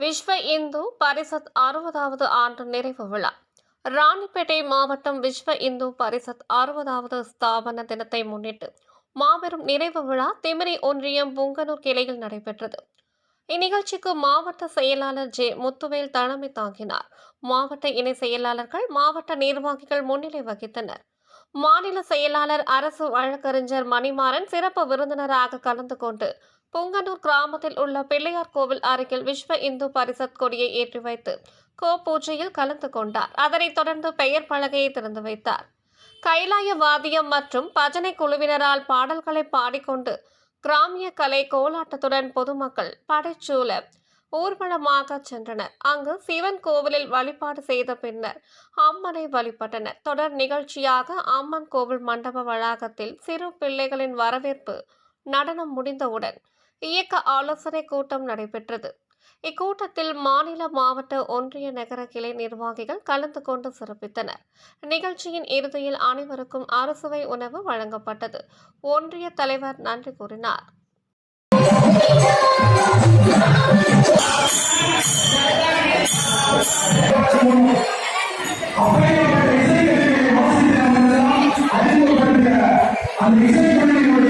விஸ்வ இந்து பரிஷத் 60வது ஆண்டு நிறைவு விழா. ராணிப்பேட்டை மாவட்டம் விஸ்வ இந்து பரிஷத் 60வது ஸ்தாபன தினத்தை முன்னிட்டு மாபெரும் நிறைவு விழா திமிரி ஒன்றியம் புங்கனூர் கிளையில் நடைபெற்றது. இந்நிகழ்ச்சிக்கு மாவட்ட செயலாளர் ஜே முத்துவேல் தலைமை தாங்கினார். மாவட்ட இணை செயலாளர்கள், மாவட்ட நிர்வாகிகள் முன்னிலை வகித்தனர். மாநில செயலாளர் அரசு வழக்கறிஞர் மணிமாறன் சிறப்பு விருந்தினராக கலந்து கொண்டு புங்கனூர் கிராமத்தில் உள்ள பிள்ளையார் கோவில் அருகில் விஸ்வ இந்து பரிஷத் கொடியை ஏற்றி வைத்து பூஜையில் கலந்து கொண்டார். அதனைத் தொடர்ந்து பெயர் பலகையை திறந்து வைத்தார். கைலாய வாத்தியம் மற்றும் பஜனை குழுவினரால் பாடல்களை பாடிக்கொண்டு கிராமிய கலை கோலாட்டத்துடன் பொதுமக்கள் படைச்சூழ ஊர்வலமாக சென்றனர். அங்கு சிவன் கோவிலில் வழிபாடு செய்த பின்னர் அம்மனை வழிபட்டனர். தொடர் நிகழ்ச்சியாக அம்மன் கோவில் மண்டப வளாகத்தில் சிறு பிள்ளைகளின் வரவேற்பு நடனம் முடிந்தவுடன் இயக்க ஆலோசனை கூட்டம் நடைபெற்றது. இக்கூட்டத்தில் மாநில, மாவட்ட, ஒன்றிய, நகர கிளை நிர்வாகிகள் கலந்து கொண்டு சிறப்பித்தனர். நிகழ்ச்சியின் இறுதியில் அனைவருக்கும் அறுசுவை உணவு வழங்கப்பட்டது. ஒன்றிய தலைவர் நன்றி கூறினார். அந்த